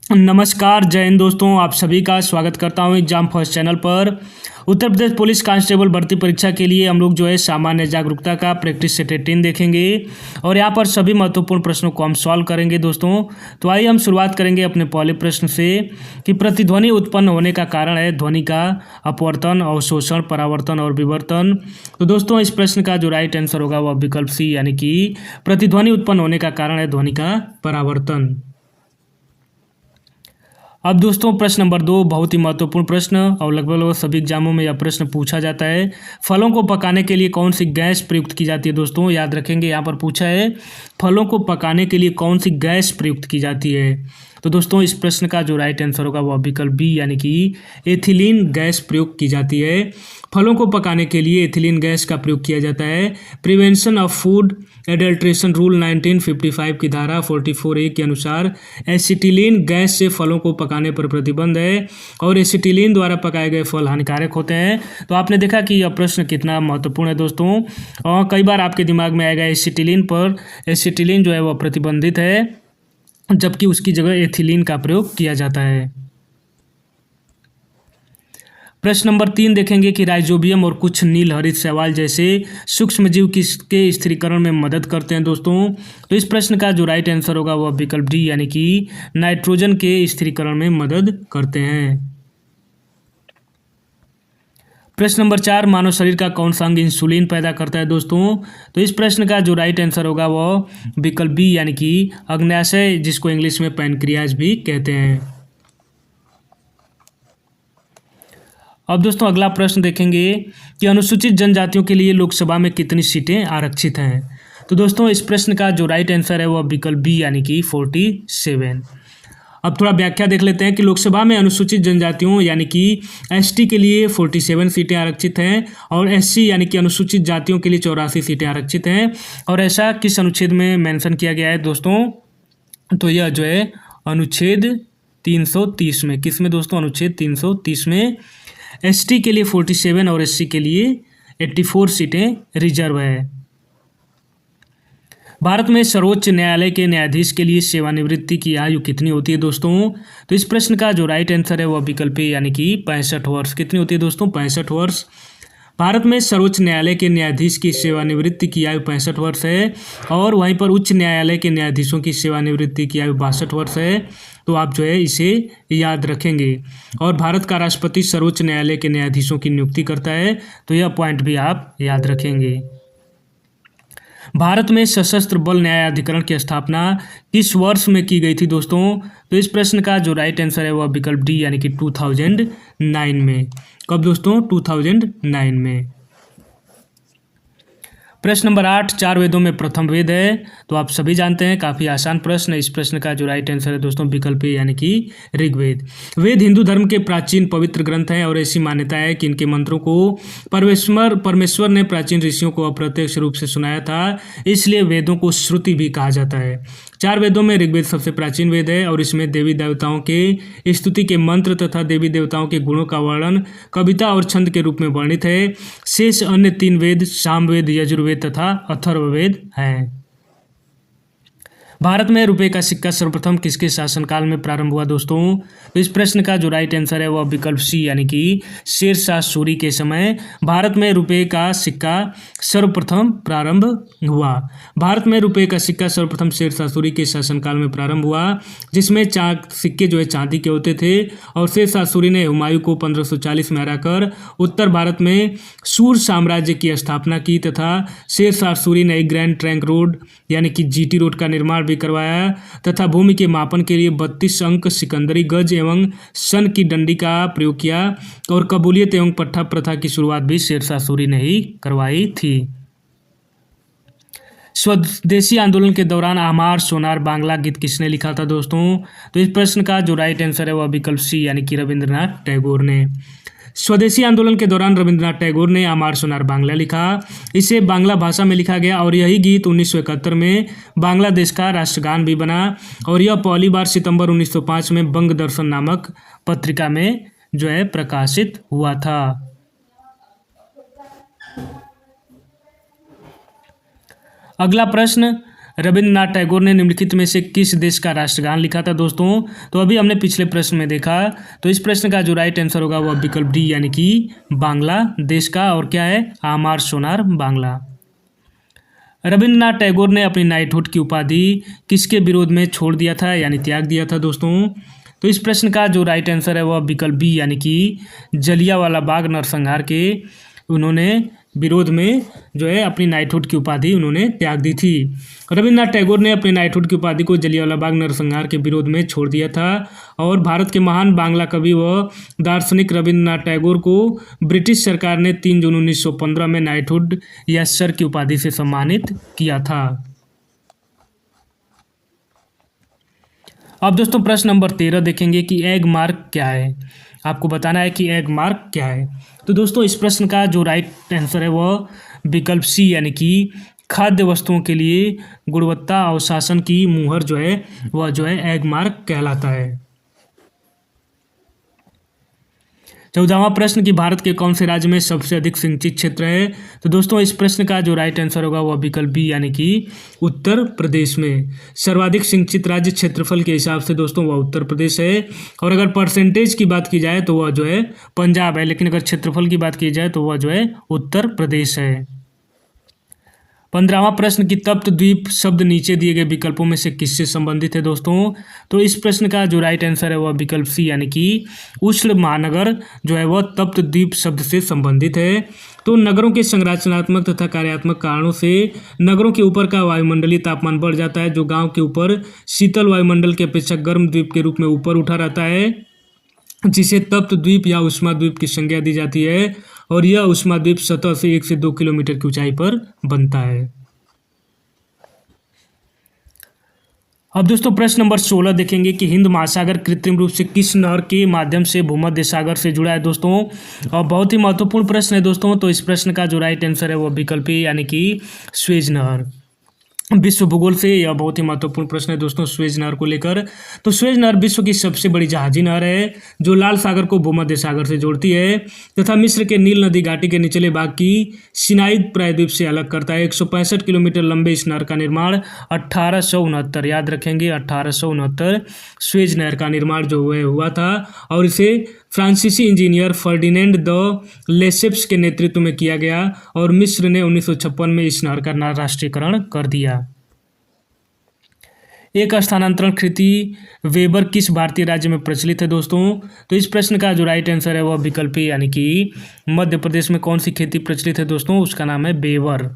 नमस्कार, जय हिंद दोस्तों। आप सभी का स्वागत करता हूं एग्जाम फर्स्ट चैनल पर। उत्तर प्रदेश पुलिस कांस्टेबल भर्ती परीक्षा के लिए हम लोग सामान्य जागरूकता का प्रैक्टिस सेट 18 देखेंगे और यहां पर सभी महत्वपूर्ण प्रश्नों को हम सॉल्व करेंगे दोस्तों। तो आइए हम शुरुआत करेंगे अपने पहले प्रश्न से कि प्रतिध्वनि उत्पन्न होने का कारण है ध्वनि का अपवर्तन, अवशोषण, परावर्तन और विवर्तन। तो दोस्तों इस प्रश्न का जो राइट आंसर होगा वह विकल्प सी यानी कि प्रतिध्वनि उत्पन्न होने का कारण है ध्वनि का परावर्तन। अब दोस्तों प्रश्न नंबर 2 बहुत ही महत्वपूर्ण प्रश्न और लगभग सभी एग्जामों में यह प्रश्न पूछा जाता है। फलों को पकाने के लिए कौन सी गैस प्रयुक्त की जाती है दोस्तों, याद रखेंगे। यहाँ पर पूछा है फलों को पकाने के लिए कौन सी गैस प्रयुक्त की जाती है। तो दोस्तों इस प्रश्न का जो राइट आंसर होगा वह विकल्प बी यानी कि एथिलीन गैस प्रयोग की जाती है। फलों को पकाने के लिए एथिलीन गैस का प्रयोग किया जाता है। Prevention of food adulteration rule 1955 की धारा 44A के अनुसार एसिटिलीन गैस से फलों को पकाने पर प्रतिबंध है और एसिटिलीन द्वारा पकाए गए फल हानिकारक होते हैं। तो आपने देखा कि यह प्रश्न कितना महत्वपूर्ण है दोस्तों। और कई बार आपके दिमाग में आएगा एसिटिलीन पर, एसिटिलीन जो है वह प्रतिबंधित है जबकि उसकी जगह एथिलीन का प्रयोग किया जाता है। प्रश्न नंबर 3 देखेंगे कि राइजोबियम और कुछ नीलहरित शैवाल जैसे सूक्ष्मजीव किसके स्थिरीकरण में मदद करते हैं दोस्तों। तो इस प्रश्न का जो राइट आंसर होगा वह विकल्प डी यानी कि नाइट्रोजन के स्थिरीकरण में मदद करते हैं। प्रश्न नंबर 4 मानव शरीर का कौन सा अंग इंसुलिन पैदा करता है दोस्तों। तो इस प्रश्न का जो राइट आंसर होगा वह विकल्प बी यानी कि अग्न्याशय, जिसको इंग्लिश में पैनक्रियाज भी कहते हैं। अब दोस्तों अगला प्रश्न देखेंगे कि अनुसूचित जनजातियों के लिए लोकसभा में कितनी सीटें आरक्षित हैं। तो दोस्तों इस प्रश्न का जो राइट आंसर है वह विकल्प बी यानी कि 47। अब थोड़ा व्याख्या देख लेते हैं कि लोकसभा में अनुसूचित जनजातियों यानी कि एसटी के लिए 47 सीटें आरक्षित हैं और एससी यानी कि अनुसूचित जातियों के लिए 84 सीटें आरक्षित हैं। और ऐसा किस अनुच्छेद में मेंशन किया गया है दोस्तों, तो यह जो है अनुच्छेद 330 में। किस में दोस्तों, अनुच्छेद 330 में एसटी के लिए 47 और एससी के लिए 84 सीटें रिजर्व है। भारत में सर्वोच्च न्यायालय के न्यायाधीश के लिए सेवानिवृत्ति की आयु कितनी होती है दोस्तों। तो इस प्रश्न का जो राइट आंसर है वह विकल्प यानी कि 65 वर्ष। कितनी होती है दोस्तों, 65 वर्ष। भारत में सर्वोच्च न्यायालय के न्यायाधीश की सेवानिवृत्ति की आयु 65 वर्ष है और वहीं पर उच्च न्यायालय के न्यायाधीशों की सेवानिवृत्ति की आयु 62 वर्ष है। तो आप जो है इसे याद रखेंगे। और भारत का राष्ट्रपति सर्वोच्च न्यायालय के न्यायाधीशों की नियुक्ति करता है, तो यह पॉइंट भी आप याद रखेंगे। भारत में सशस्त्र बल न्यायाधिकरण की स्थापना किस वर्ष में की गई थी दोस्तों। तो इस प्रश्न का जो राइट आंसर है वह विकल्प डी यानी कि 2009 में। कब दोस्तों, 2009 में। प्रश्न नंबर 8 चार वेदों में प्रथम वेद है। तो आप सभी जानते हैं, काफ़ी आसान प्रश्न। इस प्रश्न का जो राइट आंसर है दोस्तों विकल्प ए यानी कि ऋग्वेद। वेद हिंदू धर्म के प्राचीन पवित्र ग्रंथ हैं और ऐसी मान्यता है कि इनके मंत्रों को परमेश्वर ने प्राचीन ऋषियों को अप्रत्यक्ष रूप से सुनाया था, इसलिए वेदों को श्रुति भी कहा जाता है। चार वेदों में ऋग्वेद सबसे प्राचीन वेद है और इसमें देवी देवताओं के स्तुति के मंत्र तथा देवी देवताओं के गुणों का वर्णन कविता और छंद के रूप में वर्णित है। शेष अन्य 3 वेद सामवेद, यजुर्वेद तथा अथर्ववेद हैं। भारत में रुपये का सिक्का सर्वप्रथम किसके शासनकाल में प्रारंभ हुआ दोस्तों। तो इस प्रश्न का जो राइट आंसर है वह विकल्प सी यानी कि शेरशाह सूरी के समय भारत में रुपये का सिक्का सर्वप्रथम प्रारंभ हुआ। भारत में रुपये का सिक्का सर्वप्रथम शेरशाह सूरी के शासनकाल में प्रारंभ हुआ, जिसमें सिक्के जो है चांदी के होते थे और शेरशाह सूरी ने हुमायूं को 1540 में हराकर उत्तर भारत में सूर साम्राज्य की स्थापना की तथा शेरशाह सूरी ने एक ग्रैंड ट्रंक रोड यानी कि जीटी रोड का निर्माण भी करवाया तथा भूमि के मापन के लिए 32 अंक सिकंदरी गज एवं सन की डंडी का प्रयोग किया और कबूलियत एवं पट्टा प्रथा की शुरुआत भी शेरशाह सूरी ने ही करवाई थी। स्वदेशी आंदोलन के दौरान आमार सोनार बांग्ला गीत किसने लिखा था दोस्तों। तो इस प्रश्न का जो राइट आंसर है वह विकल्प सी यानी कि रविंद्रनाथ टैगोर ने। स्वदेशी आंदोलन के दौरान रविंद्रनाथ टैगोर ने आमार सोनार बांग्ला लिखा। इसे बांग्ला भाषा में लिखा गया और यही गीत 1971 में बांग्लादेश का राष्ट्रगान भी बना और यह पहली बार सितंबर 1905 में बंग दर्शन नामक पत्रिका में जो है प्रकाशित हुआ था। अगला प्रश्न रविंद्रनाथ टैगोर ने निम्नलिखित में से किस देश का राष्ट्रगान लिखा था दोस्तों? तो अभी हमने पिछले प्रश्न में देखा, तो इस प्रश्न का जो राइट आंसर होगा वह विकल्प डी यानी कि बांग्लादेश का। और क्या है? आमार सोनार बांग्ला। रविंद्रनाथ टैगोर ने अपनी नाइटहुड की उपाधि किसके विरोध में छोड़ दिया था यानी त्याग दिया था दोस्तों? तो इस प्रश्न का जो राइट आंसर है वह विकल्प बी यानी कि जलियांवाला बाग नरसंहार के उन्होंने विरोध में जो है अपनी नाइटहुड की उपाधि उन्होंने त्याग दी थी। रविंद्रनाथ टैगोर ने अपनी नाइटहुड की उपाधि को जलियांवाला बाग नरसंहार के विरोध में छोड़ दिया था। और भारत के महान बांग्ला कवि व दार्शनिक रविंद्रनाथ टैगोर को ब्रिटिश सरकार ने 3 जून 1915 में नाइटहुड या सर की उपाधि से सम्मानित किया था। अब दोस्तों प्रश्न नंबर 13 देखेंगे कि एग मार्क क्या है। आपको बताना है कि एग मार्क क्या है। तो दोस्तों इस प्रश्न का जो राइट आंसर है वह विकल्प सी यानी कि खाद्य वस्तुओं के लिए गुणवत्ता अनुशासन की मुहर जो है वह जो है एग मार्क कहलाता है। 14वां प्रश्न कि भारत के कौन से राज्य में सबसे अधिक सिंचित क्षेत्र है? तो दोस्तों इस प्रश्न का जो राइट आंसर होगा वह विकल्प बी यानी कि उत्तर प्रदेश में। सर्वाधिक सिंचित राज्य क्षेत्रफल के हिसाब से दोस्तों वह उत्तर प्रदेश है। और अगर परसेंटेज की बात की जाए तो वह जो है पंजाब है, लेकिन अगर क्षेत्रफल की बात की जाए तो वह जो है उत्तर प्रदेश है। 15वां प्रश्न कि तप्त द्वीप शब्द नीचे दिए गए विकल्पों में से किससे संबंधित है दोस्तों? तो इस प्रश्न का जो राइट आंसर है वह विकल्प सी यानी कि उष्ण महानगर जो है वह तप्त द्वीप शब्द से संबंधित है। तो नगरों के संरचनात्मक तथा कार्यात्मक कारणों से नगरों के ऊपर का वायुमंडलीय तापमान बढ़ जाता है, जो गाँव के ऊपर शीतल वायुमंडल के अपेक्षा गर्म द्वीप के रूप में ऊपर उठा रहता है, जिसे तप्त द्वीप या उष्मा द्वीप की संज्ञा दी जाती है। और यह उष्मा द्वीप सतह से 1 से 2 किलोमीटर की ऊंचाई पर बनता है। अब दोस्तों प्रश्न नंबर 16 देखेंगे कि हिंद महासागर कृत्रिम रूप से किस नहर के माध्यम से भूमध्य सागर से जुड़ा है दोस्तों? और बहुत ही महत्वपूर्ण प्रश्न है दोस्तों। तो इस प्रश्न का जो राइट आंसर है वो विकल्प ए यानी कि स्वेज नहर। विश्व भूगोल से यह बहुत ही महत्वपूर्ण प्रश्न है दोस्तों स्वेज नहर को लेकर। तो स्वेज नहर विश्व की सबसे बड़ी जहाजी नहर है, जो लाल सागर को भूमध्य सागर से जोड़ती है तथा मिस्र के नील नदी घाटी के निचले भाग की सिनाइद प्रायद्वीप से अलग करता है। 165 किलोमीटर लंबे इस नहर का निर्माण 1869, याद रखेंगे 1869, स्वेज नहर का निर्माण जो हुआ था। और इसे फ्रांसीसी इंजीनियर फर्डिनेंड द लेसेप्स के नेतृत्व में किया गया। और मिस्र ने 1956 में इस नहर का राष्ट्रीयकरण कर दिया। एक स्थानांतरण कृति वेबर किस भारतीय राज्य में प्रचलित है दोस्तों? तो इस प्रश्न का जो राइट आंसर है वह विकल्प ए यानी कि मध्य प्रदेश में कौन सी खेती प्रचलित है दोस्तों? उसका नाम है बेवर।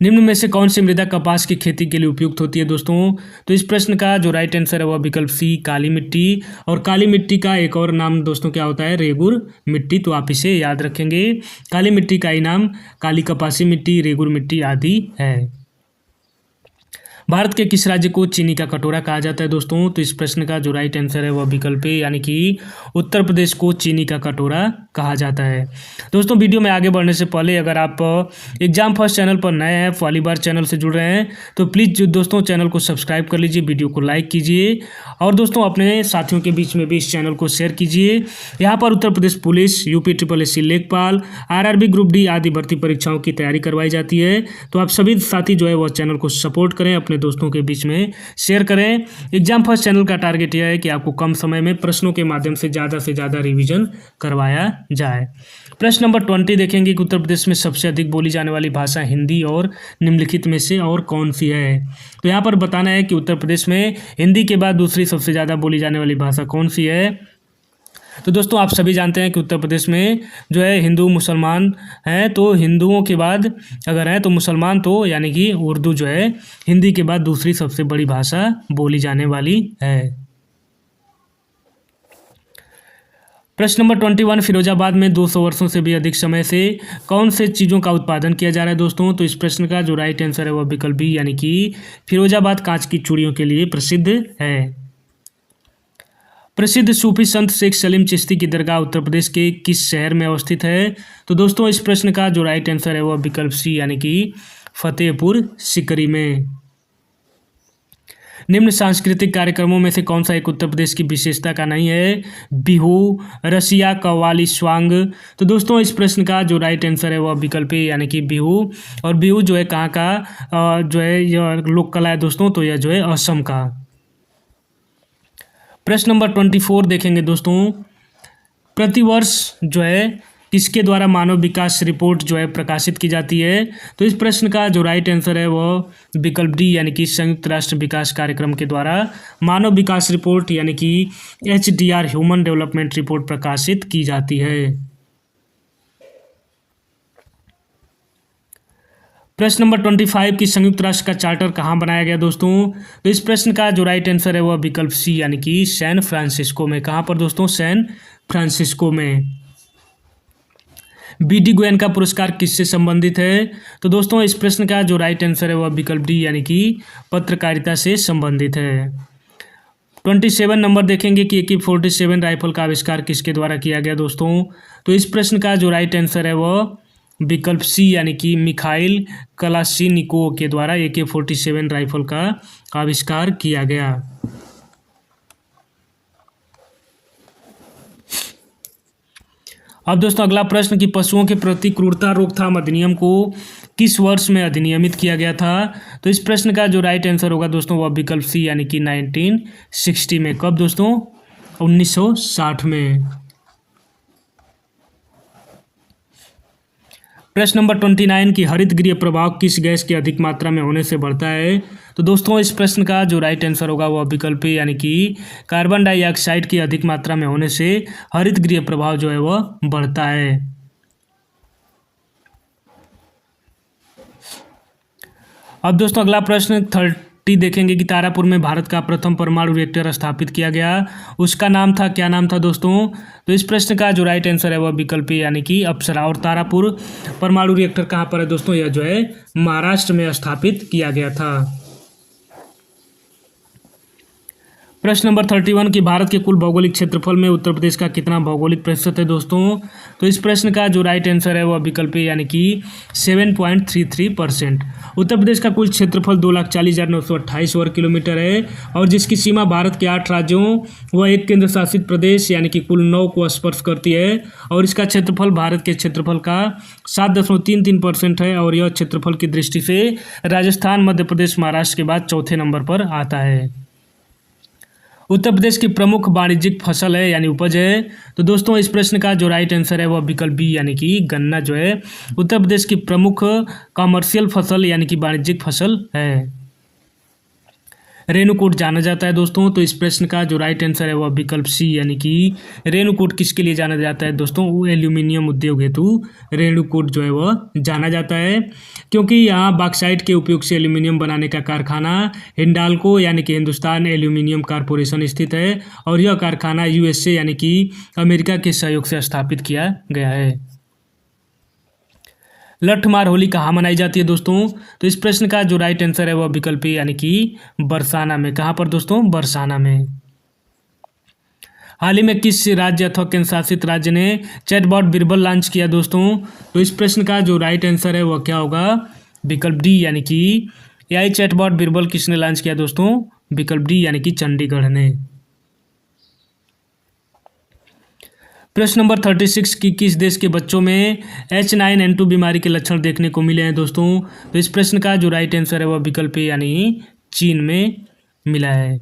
निम्न में से कौन सी मृदा कपास की खेती के लिए उपयुक्त होती है दोस्तों? तो इस प्रश्न का जो राइट आंसर है वह विकल्प सी काली मिट्टी। और काली मिट्टी का एक और नाम दोस्तों क्या होता है? रेगुर मिट्टी। तो आप इसे याद रखेंगे। काली मिट्टी का ही नाम काली कपासी मिट्टी, रेगुर मिट्टी आदि है। भारत के किस राज्य को चीनी का कटोरा कहा जाता है दोस्तों? तो इस प्रश्न का जो राइट आंसर है वह विकल्प ए यानी कि उत्तर प्रदेश को चीनी का कटोरा कहा जाता है। दोस्तों वीडियो में आगे बढ़ने से पहले अगर आप एग्जाम फर्स्ट चैनल पर नए हैं, पहली बार चैनल से जुड़ रहे हैं, तो प्लीज़ दोस्तों चैनल को सब्सक्राइब कर लीजिए, वीडियो को लाइक कीजिए और दोस्तों अपने साथियों के बीच में भी इस चैनल को शेयर कीजिए। यहाँ पर Uttar Pradesh police, UP SSC लेखपाल, RRB ग्रुप डी आदि भर्ती परीक्षाओं की तैयारी करवाई जाती है। तो आप सभी साथी जो है वह चैनल को सपोर्ट करें, अपने दोस्तों के बीच में शेयर करें। एग्जाम फर्स्ट चैनल का टारगेट यह है कि आपको कम समय में प्रश्नों के माध्यम से ज़्यादा रिवीजन करवाया जाए। प्रश्न नंबर 20 देखेंगे कि उत्तर प्रदेश में सबसे अधिक बोली जाने वाली भाषा हिंदी और निम्नलिखित में से और कौन सी है? तो यहाँ पर बताना है कि उत्तर प्रदेश में हिंदी के बाद दूसरी सबसे ज़्यादा बोली जाने वाली भाषा कौन सी है। तो दोस्तों आप सभी जानते हैं कि उत्तर प्रदेश में जो है हिंदू मुसलमान हैं, तो हिंदुओं के बाद अगर है तो मुसलमान, तो यानी कि उर्दू जो है हिंदी के बाद दूसरी सबसे बड़ी भाषा बोली जाने वाली है। प्रश्न नंबर 21 फिरोजाबाद में 200 वर्षों से भी अधिक समय से कौन से चीज़ों का उत्पादन किया जा रहा है दोस्तों? तो इस प्रश्न का जो राइट आंसर है वह विकल्प बी यानी कि फिरोजाबाद कांच की चूड़ियों के लिए प्रसिद्ध है। प्रसिद्ध सूफी संत शेख सलीम चिश्ती की दरगाह उत्तर प्रदेश के किस शहर में अवस्थित है? तो दोस्तों इस प्रश्न का जो राइट आंसर है वह विकल्प सी यानी कि फतेहपुर सीकरी में। निम्न सांस्कृतिक कार्यक्रमों में से कौन सा एक उत्तर प्रदेश की विशेषता का नहीं है? बिहू, रसिया, कव्वाली, स्वांग। तो दोस्तों इस प्रश्न का जो राइट आंसर है वह विकल्प ए यानी कि बिहू। और बिहू जो है कहाँ का जो है यह लोक कला है दोस्तों, तो यह जो है असम का। प्रश्न नंबर 24 देखेंगे दोस्तों। प्रतिवर्ष जो है किसके द्वारा मानव विकास रिपोर्ट जो है प्रकाशित की जाती है? तो इस प्रश्न का जो राइट आंसर है वह विकल्प डी यानी कि संयुक्त राष्ट्र विकास कार्यक्रम के द्वारा मानव विकास रिपोर्ट यानी कि HDR ह्यूमन डेवलपमेंट रिपोर्ट प्रकाशित की जाती है। प्रश्न नंबर 25 की संयुक्त राष्ट्र का चार्टर कहाँ बनाया गया दोस्तों? तो इस प्रश्न का जो राइट आंसर है वह विकल्प सी यानी कि सैन फ्रांसिस्को में। कहाँ पर दोस्तों? सैन फ्रांसिस्को में। BD गोयन का पुरस्कार किससे संबंधित है? तो दोस्तों इस प्रश्न का जो राइट आंसर है वह विकल्प डी यानी कि पत्रकारिता से संबंधित है। 27 नंबर देखेंगे कि AK-47 राइफल का आविष्कार किसके द्वारा किया गया दोस्तों? तो इस प्रश्न का जो राइट आंसर है वह विकल्प सी यानी कि मिखाइल कलाशिनिकोव के द्वारा AK-47 राइफल का आविष्कार किया गया। अब दोस्तों अगला प्रश्न कि पशुओं के प्रति क्रूरता रोकथाम अधिनियम को किस वर्ष में अधिनियमित किया गया था? तो इस प्रश्न का जो राइट आंसर होगा दोस्तों वह विकल्प सी यानी कि 1960 में। कब दोस्तों? 1960 में। प्रश्न नंबर 29 की हरित गृह प्रभाव किस गैस की अधिक मात्रा में होने से बढ़ता है? तो दोस्तों इस प्रश्न का जो राइट आंसर होगा वह विकल्प ए यानी कि कार्बन डाइऑक्साइड की अधिक मात्रा में होने से हरित गृह प्रभाव जो है वह बढ़ता है। अब दोस्तों अगला प्रश्न 30 देखेंगे कि तारापुर में भारत का प्रथम परमाणु रिएक्टर स्थापित किया गया, उसका नाम था, क्या नाम था दोस्तों? तो इस प्रश्न का जो राइट आंसर है वह विकल्प ए यानी कि अप्सरा। और तारापुर परमाणु रिएक्टर कहाँ पर है दोस्तों? यह जो है महाराष्ट्र में स्थापित किया गया था। प्रश्न नंबर 31 कि भारत के कुल भौगोलिक क्षेत्रफल में उत्तर प्रदेश का कितना भौगोलिक प्रतिशत है दोस्तों? तो इस प्रश्न का जो राइट आंसर है वह विकल्प ए यानी कि 7.33%। उत्तर प्रदेश का कुल क्षेत्रफल 2,40,928 वर्ग किलोमीटर है और जिसकी सीमा भारत के 8 राज्यों व एक केंद्र शासित प्रदेश यानी कि कुल 9 को स्पर्श करती है। और इसका क्षेत्रफल भारत के क्षेत्रफल का 7.33% है और यह क्षेत्रफल की दृष्टि से राजस्थान, मध्य प्रदेश, महाराष्ट्र के बाद चौथे नंबर पर आता है। उत्तर प्रदेश की प्रमुख वाणिज्यिक फसल है यानी उपज है। तो दोस्तों इस प्रश्न का जो राइट आंसर है वह विकल्प बी यानी कि गन्ना जो है उत्तर प्रदेश की प्रमुख कॉमर्शियल फसल यानी कि वाणिज्यिक फसल है। रेणुकूट जाना जाता है दोस्तों, तो इस प्रश्न का जो राइट आंसर है वह विकल्प सी यानी कि रेणुकूट किसके लिए जाना जाता है दोस्तों? वो एल्यूमिनियम उद्योग हेतु रेणुकूट जो है वह जाना जाता है, क्योंकि यहाँ बॉक्साइट के उपयोग से एल्यूमिनियम बनाने का कारखाना हिंडाल्को यानी कि हिंदुस्तान एल्यूमिनियम कॉरपोरेशन स्थित है और यह कारखाना USA यानी कि अमेरिका के सहयोग से स्थापित किया गया है। लठमार होली कहाँ मनाई जाती है दोस्तों? तो इस प्रश्न का जो राइट आंसर है वह विकल्प ए यानी कि बरसाना में। कहाँ पर दोस्तों? बरसाना में। हाल ही में किस राज्य अथवा केंद्र शासित राज्य ने चैटबॉट बिरबल लॉन्च किया दोस्तों? तो इस प्रश्न का जो राइट आंसर है वह क्या होगा? विकल्प डी यानी कि AI चैटबॉट बिरबल किसने लॉन्च किया दोस्तों? विकल्प डी यानी कि चंडीगढ़ ने। प्रश्न नंबर 36 की किस देश के बच्चों में H9N2 बीमारी के लक्षण देखने को मिले हैं दोस्तों? तो इस प्रश्न का जो राइट आंसर है वह विकल्प ए यानी चीन में मिला है।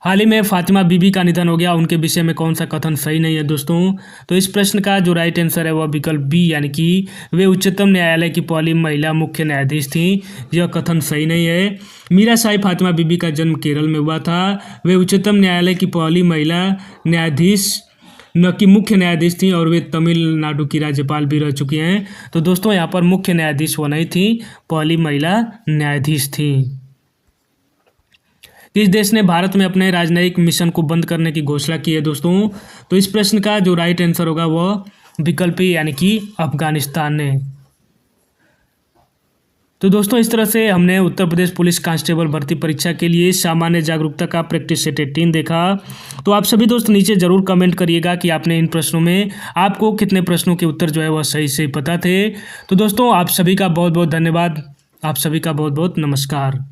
हाल ही में फातिमा बीबी का निधन हो गया, उनके विषय में कौन सा कथन सही नहीं है दोस्तों? तो इस प्रश्न का जो राइट आंसर है वह विकल्प बी यानी कि वे उच्चतम न्यायालय की पहली महिला मुख्य न्यायाधीश थीं। यह कथन सही नहीं है। मीरा शाही फातिमा बीबी का जन्म केरल में हुआ था। वे उच्चतम न्यायालय की पहली महिला न्यायाधीश न कि मुख्य न्यायाधीश थी और वे तमिलनाडु की राज्यपाल भी रह चुकी हैं। तो दोस्तों यहाँ पर मुख्य न्यायाधीश वो नहीं थी, पहली महिला न्यायाधीश थी। किस देश ने भारत में अपने राजनयिक मिशन को बंद करने की घोषणा की है दोस्तों? तो इस प्रश्न का जो राइट आंसर होगा वह विकल्प यानी कि अफगानिस्तान ने। तो दोस्तों इस तरह से हमने उत्तर प्रदेश पुलिस कांस्टेबल भर्ती परीक्षा के लिए सामान्य जागरूकता का प्रैक्टिस सेट 18 देखा। तो आप सभी दोस्त नीचे जरूर कमेंट करिएगा कि आपने इन प्रश्नों में आपको कितने प्रश्नों के उत्तर जो है वह सही से पता थे। तो दोस्तों आप सभी का बहुत बहुत धन्यवाद, आप सभी का बहुत बहुत नमस्कार।